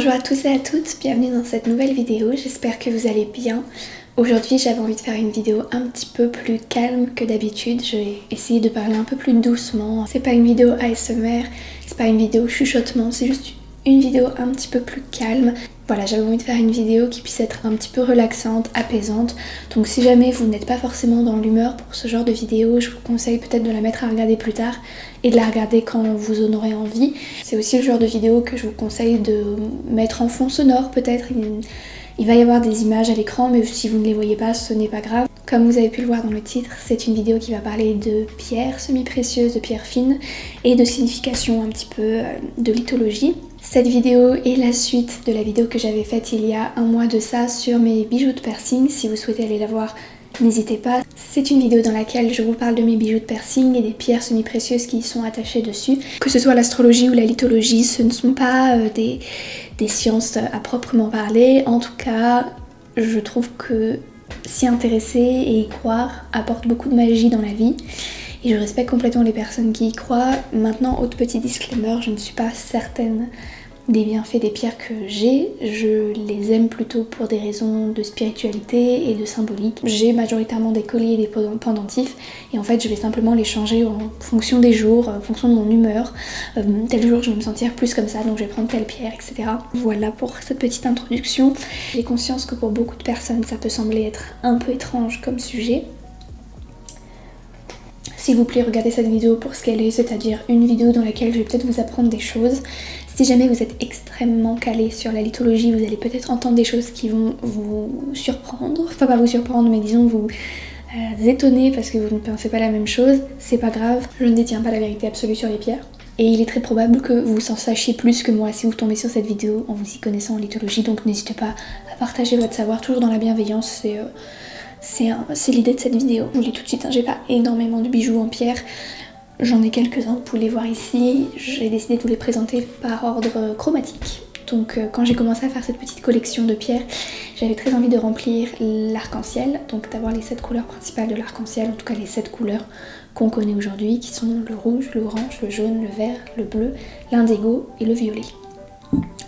Bonjour à tous et à toutes, bienvenue dans cette nouvelle vidéo, j'espère que vous allez bien. Aujourd'hui j'avais envie de faire une vidéo un petit peu plus calme que d'habitude, je vais essayer de parler un peu plus doucement. C'est pas une vidéo ASMR, c'est pas une vidéo chuchotement, c'est juste une vidéo un petit peu plus calme. Voilà, j'avais envie de faire une vidéo qui puisse être un petit peu relaxante, apaisante. Donc si jamais vous n'êtes pas forcément dans l'humeur pour ce genre de vidéo, je vous conseille peut-être de la mettre à regarder plus tard et de la regarder quand vous en aurez envie. C'est aussi le genre de vidéo que je vous conseille de mettre en fond sonore peut-être. Il va y avoir des images à l'écran, mais si vous ne les voyez pas, ce n'est pas grave. Comme vous avez pu le voir dans le titre, c'est une vidéo qui va parler de pierres semi-précieuses, de pierres fines et de signification un petit peu de lithologie. Cette vidéo est la suite de la vidéo que j'avais faite il y a un mois de ça sur mes bijoux de piercing. Si vous souhaitez aller la voir, n'hésitez pas. C'est une vidéo dans laquelle je vous parle de mes bijoux de piercing et des pierres semi-précieuses qui y sont attachées dessus. Que ce soit l'astrologie ou la lithologie, ce ne sont pas des sciences à proprement parler. En tout cas, je trouve que s'y intéresser et y croire apporte beaucoup de magie dans la vie. Et je respecte complètement les personnes qui y croient. Maintenant, autre petit disclaimer, je ne suis pas certaine des bienfaits des pierres que j'ai. Je les aime plutôt pour des raisons de spiritualité et de symbolique. J'ai majoritairement des colliers et des pendentifs et en fait je vais simplement les changer en fonction des jours, en fonction de mon humeur. Tel jour je vais me sentir plus comme ça, donc je vais prendre telle pierre, etc. Voilà pour cette petite introduction. J'ai conscience que pour beaucoup de personnes ça peut sembler être un peu étrange comme sujet. S'il vous plaît, regardez cette vidéo pour ce qu'elle est, c'est-à-dire une vidéo dans laquelle je vais peut-être vous apprendre des choses. Si jamais vous êtes extrêmement calé sur la lithologie, vous allez peut-être entendre des choses qui vont vous surprendre. Enfin, pas vous surprendre, mais disons vous étonner parce que vous ne pensez pas la même chose. C'est pas grave, je ne détiens pas la vérité absolue sur les pierres. Et il est très probable que vous en sachiez plus que moi si vous tombez sur cette vidéo en vous y connaissant en lithologie. Donc n'hésitez pas à partager votre savoir, toujours dans la bienveillance. C'est l'idée de cette vidéo. Je vous le dis tout de suite, j'ai pas énormément de bijoux en pierre. J'en ai quelques-uns, vous pouvez les voir ici. J'ai décidé de vous les présenter par ordre chromatique. Donc quand j'ai commencé à faire cette petite collection de pierres, j'avais très envie de remplir l'arc-en-ciel. Donc d'avoir les 7 couleurs principales de l'arc-en-ciel, en tout cas les 7 couleurs qu'on connaît aujourd'hui, qui sont le rouge, le orange, le jaune, le vert, le bleu, l'indigo et le violet.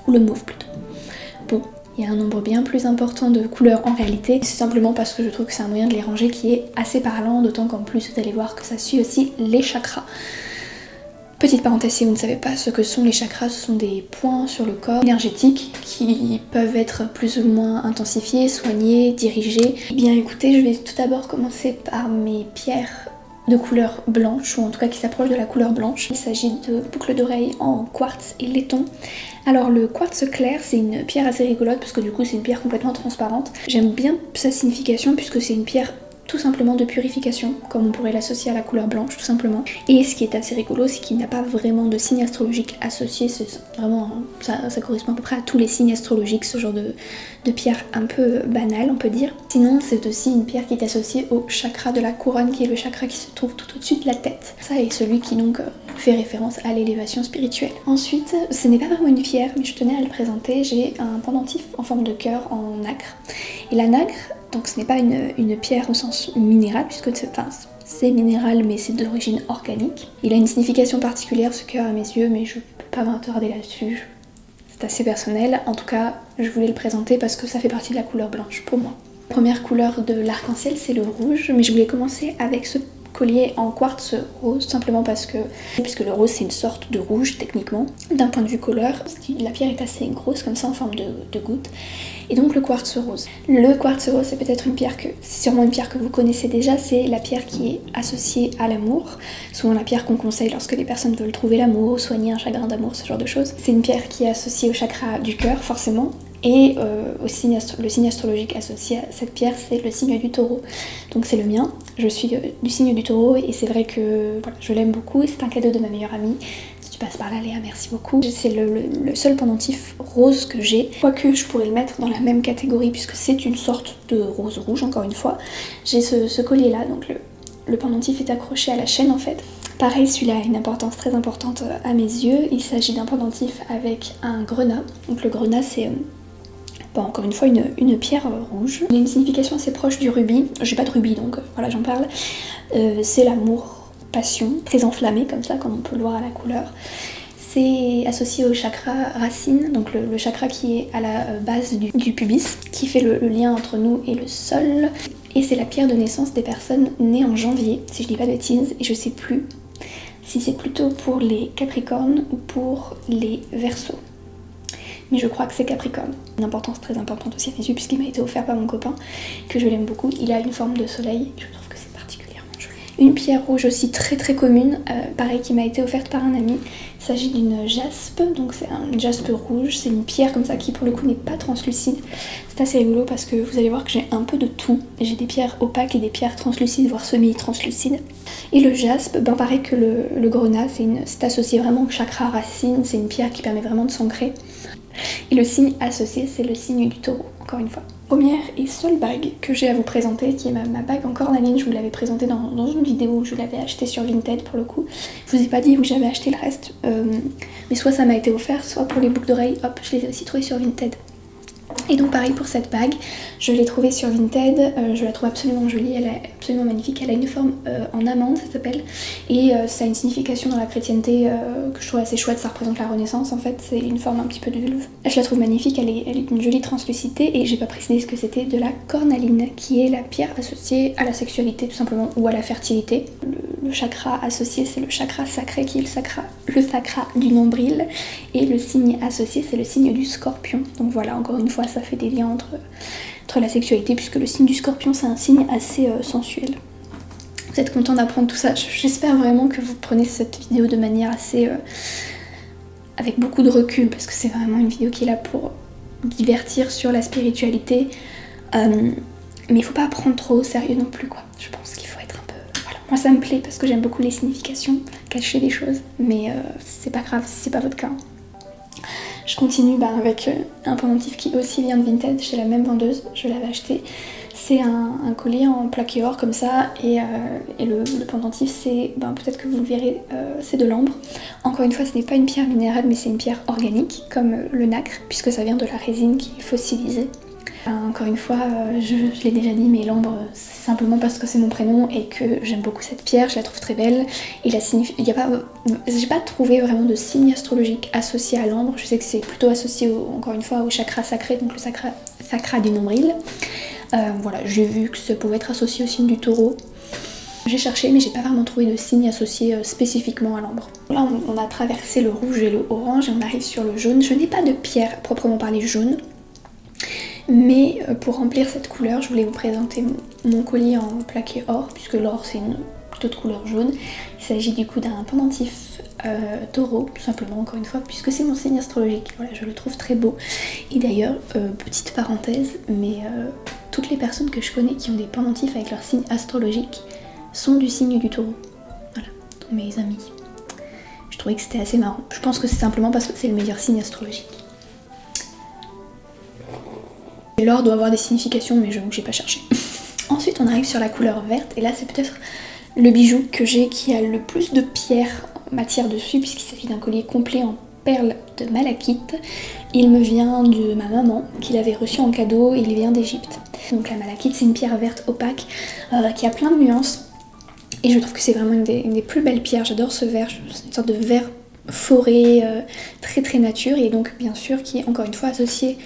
Ou le mauve plutôt. Bon. Il y a un nombre bien plus important de couleurs en réalité. C'est simplement parce que je trouve que c'est un moyen de les ranger qui est assez parlant, d'autant qu'en plus vous allez voir que ça suit aussi les chakras. Petite parenthèse, si vous ne savez pas ce que sont les chakras, ce sont des points sur le corps énergétiques qui peuvent être plus ou moins intensifiés, soignés, dirigés. Eh bien écoutez, je vais tout d'abord commencer par mes pierres de couleur blanche, ou en tout cas qui s'approche de la couleur blanche. Il s'agit de boucles d'oreilles en quartz et laiton. Alors le quartz clair, c'est une pierre assez rigolote parce que du coup c'est une pierre complètement transparente. J'aime bien sa signification puisque c'est une pierre tout simplement de purification, comme on pourrait l'associer à la couleur blanche tout simplement. Et ce qui est assez rigolo, c'est qu'il n'y a pas vraiment de signe astrologique associé, c'est vraiment, ça correspond à peu près à tous les signes astrologiques, ce genre de pierre un peu banale on peut dire. Sinon c'est aussi une pierre qui est associée au chakra de la couronne, qui est le chakra qui se trouve tout au-dessus de la tête. Ça est celui qui donc fait référence à l'élévation spirituelle. Ensuite, ce n'est pas vraiment une pierre, mais je tenais à le présenter, j'ai un pendentif en forme de cœur en nacre. Et la nacre, donc ce n'est pas une pierre au sens minéral, puisque c'est minéral mais c'est d'origine organique. Il a une signification particulière ce cœur à mes yeux, mais je ne peux pas m'attarder là-dessus. C'est assez personnel. En tout cas, je voulais le présenter parce que ça fait partie de la couleur blanche pour moi. La première couleur de l'arc-en-ciel, c'est le rouge, mais je voulais commencer avec ce collier en quartz rose, simplement puisque le rose c'est une sorte de rouge techniquement, d'un point de vue couleur, parce que la pierre est assez grosse comme ça en forme de goutte, et donc le quartz rose. Le quartz rose c'est peut-être c'est sûrement une pierre que vous connaissez déjà, c'est la pierre qui est associée à l'amour, souvent la pierre qu'on conseille lorsque les personnes veulent trouver l'amour, soigner un chagrin d'amour, ce genre de choses. C'est une pierre qui est associée au chakra du cœur forcément, et le signe astrologique associé à cette pierre, c'est le signe du taureau. Donc c'est le mien, je suis du signe du taureau et c'est vrai que voilà, je l'aime beaucoup et c'est un cadeau de ma meilleure amie. Si tu passes par là Léa, merci beaucoup. C'est le seul pendentif rose que j'ai, quoique je pourrais le mettre dans la même catégorie puisque c'est une sorte de rose rouge encore une fois. J'ai ce collier là, donc le pendentif est accroché à la chaîne en fait. Pareil, celui-là a une importance très importante à mes yeux. Il s'agit d'un pendentif avec un grenat. Donc le grenat c'est encore une fois une pierre rouge. Il a une signification assez proche du rubis. J'ai pas de rubis donc voilà, j'en parle. C'est l'amour, passion, très enflammé comme ça, comme on peut le voir à la couleur. c'est associé au chakra racine, donc le chakra qui est à la base du pubis, qui fait le lien entre nous et le sol. Et c'est la pierre de naissance des personnes nées en janvier, si je dis pas de bêtises, et je sais plus si c'est plutôt pour les Capricornes ou pour les Verseaux. Mais je crois que c'est Capricorne. Une importance très importante aussi à mes yeux puisqu'il m'a été offert par mon copain, que je l'aime beaucoup. Il a une forme de soleil, je trouve que c'est particulièrement joli. Une pierre rouge aussi très très commune, pareil qui m'a été offerte par un ami. Il s'agit d'une jaspe, donc c'est un jaspe rouge, c'est une pierre comme ça qui pour le coup n'est pas translucide. C'est assez rigolo parce que vous allez voir que j'ai un peu de tout. J'ai des pierres opaques et des pierres translucides, voire semi-translucides. Et le jaspe, ben pareil que le grenat, c'est associé vraiment au chakra racine, c'est une pierre qui permet vraiment de s'ancrer. Et le signe associé, c'est le signe du taureau, encore une fois. Première et seule bague que j'ai à vous présenter, qui est ma bague en cornaline. Je vous l'avais présentée dans une vidéo où je l'avais achetée sur Vinted pour le coup. Je vous ai pas dit où j'avais acheté le reste, mais soit ça m'a été offert, soit pour les boucles d'oreilles, hop, je les ai aussi trouvées sur Vinted. Et donc pareil pour cette bague, je l'ai trouvée sur Vinted, je la trouve absolument jolie, elle est absolument magnifique, elle a une forme en amande ça s'appelle, et ça a une signification dans la chrétienté que je trouve assez chouette, ça représente la renaissance en fait, c'est une forme un petit peu de vulve. Je la trouve magnifique, elle est d'une jolie translucidité et j'ai pas précisé ce que c'était, de la cornaline, qui est la pierre associée à la sexualité tout simplement, ou à la fertilité. Le chakra associé c'est le chakra sacré qui est le chakra du nombril, et le signe associé c'est le signe du scorpion. Donc voilà, encore une fois ça fait des liens entre la sexualité puisque le signe du scorpion c'est un signe assez sensuel. Vous êtes content d'apprendre tout ça, j'espère vraiment que vous prenez cette vidéo de manière assez avec beaucoup de recul parce que c'est vraiment une vidéo qui est là pour divertir sur la spiritualité, mais il faut pas prendre trop au sérieux non plus quoi. Je pense qu'il faut être un peu... Voilà. Moi ça me plaît parce que j'aime beaucoup les significations, cacher des choses, mais c'est pas grave si c'est pas votre cas. Je continue avec un pendentif qui aussi vient de Vinted, chez la même vendeuse, je l'avais acheté. C'est un collier en plaqué or comme ça, et le pendentif c'est, peut-être que vous le verrez, c'est de l'ambre. Encore une fois ce n'est pas une pierre minérale mais c'est une pierre organique comme le nacre, puisque ça vient de la résine qui est fossilisée. Encore une fois, je l'ai déjà dit, mais l'ambre, c'est simplement parce que c'est mon prénom et que j'aime beaucoup cette pierre, je la trouve très belle. Et j'ai pas trouvé vraiment de signe astrologique associé à l'ambre. Je sais que c'est plutôt associé, encore une fois, au chakra sacré, donc le chakra du nombril. Voilà, j'ai vu que ça pouvait être associé au signe du taureau. J'ai cherché, mais j'ai pas vraiment trouvé de signe associé spécifiquement à l'ambre. Là, on a traversé le rouge et le orange et on arrive sur le jaune. Je n'ai pas de pierre proprement parlée jaune. Mais pour remplir cette couleur, je voulais vous présenter mon collier en plaqué or, puisque l'or c'est plutôt de couleur jaune. Il s'agit du coup d'un pendentif taureau, tout simplement, encore une fois, puisque c'est mon signe astrologique. Voilà, je le trouve très beau. Et d'ailleurs, petite parenthèse, mais toutes les personnes que je connais qui ont des pendentifs avec leur signe astrologique sont du signe du taureau. Voilà, donc mes amis. Je trouvais que c'était assez marrant. Je pense que c'est simplement parce que c'est le meilleur signe astrologique. L'or doit avoir des significations, mais j'avoue que j'ai pas cherché. Ensuite, on arrive sur la couleur verte, et là, c'est peut-être le bijou que j'ai qui a le plus de pierres matière dessus, puisqu'il s'agit d'un collier complet en perles de malachite. Il me vient de ma maman, qui l'avait reçu en cadeau, et il vient d'Égypte. Donc la malachite, c'est une pierre verte opaque qui a plein de nuances, et je trouve que c'est vraiment une des plus belles pierres. J'adore ce vert, c'est une sorte de vert forêt très très nature, et donc bien sûr qui est encore une fois associé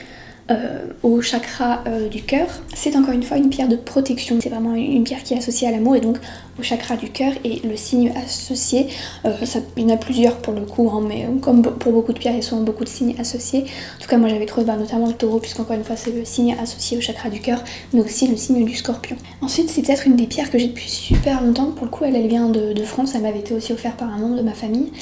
au chakra du cœur. C'est encore une fois une pierre de protection, c'est vraiment une pierre qui est associée à l'amour et donc au chakra du cœur, et le signe associé, il y en a plusieurs pour le coup, mais comme pour beaucoup de pierres il y a souvent beaucoup de signes associés. En tout cas moi j'avais trouvé notamment le taureau, puisqu'encore une fois c'est le signe associé au chakra du cœur, mais aussi le signe du scorpion. Ensuite c'est peut-être une des pierres que j'ai depuis super longtemps, pour le coup elle vient de France, elle m'avait été aussi offerte par un membre de ma famille.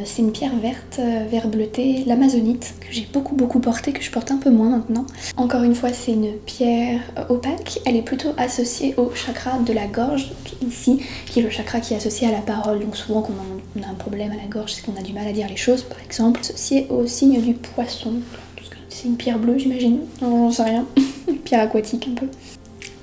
C'est une pierre verte, vert bleuté, l'amazonite, que j'ai beaucoup porté, que je porte un peu moins maintenant. Encore une fois, c'est une pierre opaque, elle est plutôt associée au chakra de la gorge, ici, qui est le chakra qui est associé à la parole. Donc souvent quand on a un problème à la gorge, c'est qu'on a du mal à dire les choses, par exemple, associé au signe du poisson. C'est une pierre bleue, j'imagine, non, j'en sais rien, une pierre aquatique un peu.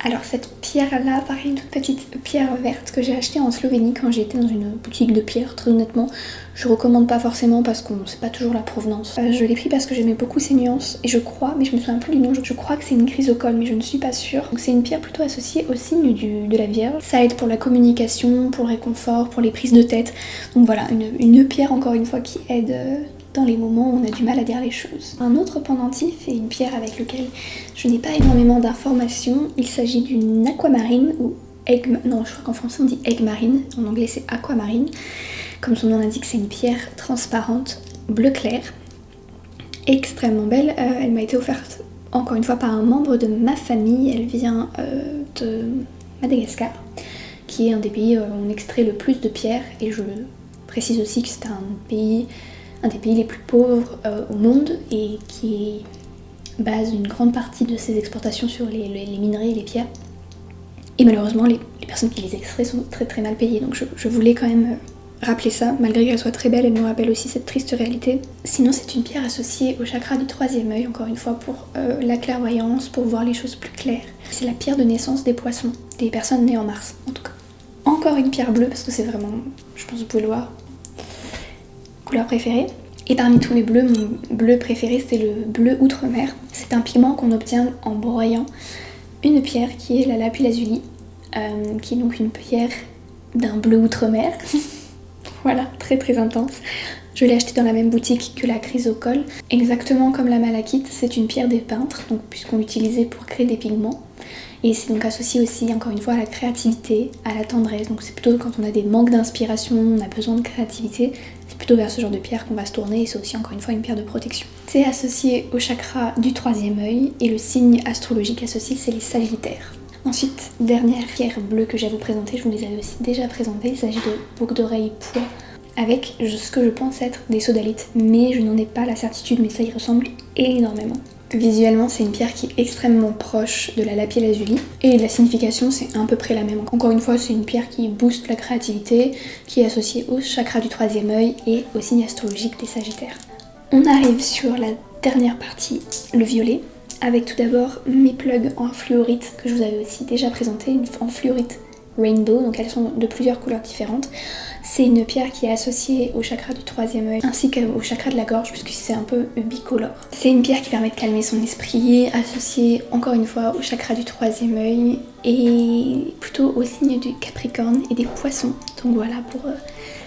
Alors cette pierre là, pareil, une toute petite pierre verte que j'ai achetée en Slovénie quand j'étais dans une boutique de pierre, très honnêtement. Je recommande pas forcément parce qu'on sait pas toujours la provenance. Je l'ai pris parce que j'aimais beaucoup ses nuances et je crois, mais je me souviens plus du nom, je crois que c'est une chrysocole mais je ne suis pas sûre. Donc c'est une pierre plutôt associée au signe de la Vierge. Ça aide pour la communication, pour le réconfort, pour les prises de tête. Donc voilà, une pierre encore une fois qui aide dans les moments où on a du mal à dire les choses. Un autre pendentif est une pierre avec lequel je n'ai pas énormément d'informations. Il s'agit d'une aquamarine ou non, je crois qu'en français on dit egg marine, en anglais c'est aquamarine. Comme son nom l'indique, c'est une pierre transparente, bleu clair, extrêmement belle. Elle m'a été offerte encore une fois par un membre de ma famille. Elle vient de Madagascar, qui est un des pays où on extrait le plus de pierres, et je précise aussi que c'est un des pays les plus pauvres au monde et qui base une grande partie de ses exportations sur les minerais et les pierres. Et malheureusement, les personnes qui les extraient sont très très mal payées. Donc je voulais quand même rappeler ça, malgré qu'elle soit très belle, elle me rappelle aussi cette triste réalité. Sinon, c'est une pierre associée au chakra du troisième œil, encore une fois pour la clairvoyance, pour voir les choses plus claires. C'est la pierre de naissance des poissons, des personnes nées en mars en tout cas. Encore une pierre bleue, parce que c'est vraiment, je pense que vous pouvez le voir, couleur préférée. Et parmi tous les bleus, mon bleu préféré c'est le bleu outre-mer. C'est un pigment qu'on obtient en broyant une pierre qui est la lapis-lazuli, qui est donc une pierre d'un bleu outre-mer. Voilà, très très intense. Je l'ai acheté dans la même boutique que la chrysocole. Exactement comme la malachite, c'est une pierre des peintres, donc puisqu'on l'utilisait pour créer des pigments. Et c'est donc associé aussi, encore une fois, à la créativité, à la tendresse. Donc c'est plutôt quand on a des manques d'inspiration, on a besoin de créativité, c'est plutôt vers ce genre de pierre qu'on va se tourner, et c'est aussi encore une fois une pierre de protection. C'est associé au chakra du troisième œil, et le signe astrologique associé, c'est les sagittaires. Ensuite, dernière pierre bleue que j'ai à vous présenter, je vous les avais aussi déjà présentées, il s'agit de boucles d'oreilles pois avec ce que je pense être des sodalites, mais je n'en ai pas la certitude, mais ça y ressemble énormément. Visuellement, c'est une pierre qui est extrêmement proche de la lapis-lazuli et la signification c'est à peu près la même. Encore une fois, c'est une pierre qui booste la créativité, qui est associée au chakra du troisième œil et au signe astrologique des sagittaires. On arrive sur la dernière partie, le violet, avec tout d'abord mes plugs en fluorite que je vous avais aussi déjà présenté, en fluorite rainbow, donc elles sont de plusieurs couleurs différentes. C'est une pierre qui est associée au chakra du troisième œil ainsi qu'au chakra de la gorge puisque c'est un peu bicolore. C'est une pierre qui permet de calmer son esprit, associée encore une fois au chakra du troisième œil et plutôt au signe du Capricorne et des poissons. Donc voilà pour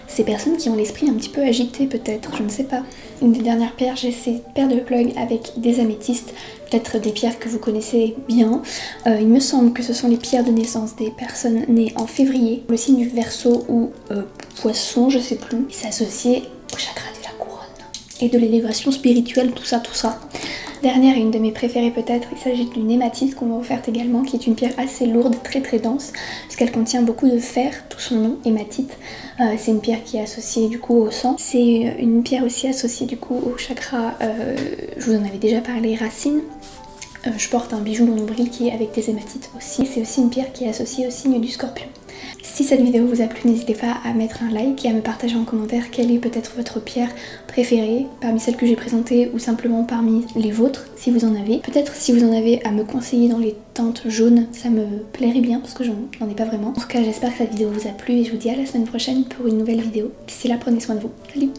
ces personnes qui ont l'esprit un petit peu agité peut-être, je ne sais pas. Une des dernières pierres, j'ai ces paires de plugs avec des améthystes, peut-être des pierres que vous connaissez bien. Il me semble que ce sont les pierres de naissance des personnes nées en février, le signe du Verseau ou Poisson, je sais plus. C'est associé au chakra de la couronne et de l'élévation spirituelle, tout ça. Dernière et une de mes préférées peut-être, il s'agit d'une hématite qu'on m'a offerte également, qui est une pierre assez lourde, très très dense, parce qu'elle contient beaucoup de fer, tout son nom, hématite. C'est une pierre qui est associée du coup au sang. C'est une pierre aussi associée du coup au chakra, je vous en avais déjà parlé, racine. Je porte un bijou mon nombril qui est avec des hématites aussi. C'est aussi une pierre qui est associée au signe du Scorpion. Si cette vidéo vous a plu, n'hésitez pas à mettre un like et à me partager en commentaire quelle est peut-être votre pierre préférée parmi celles que j'ai présentées ou simplement parmi les vôtres si vous en avez. Peut-être si vous en avez à me conseiller dans les teintes jaunes, ça me plairait bien parce que j'en ai pas vraiment. En tout cas, j'espère que cette vidéo vous a plu et je vous dis à la semaine prochaine pour une nouvelle vidéo. D'ici là, prenez soin de vous. Salut!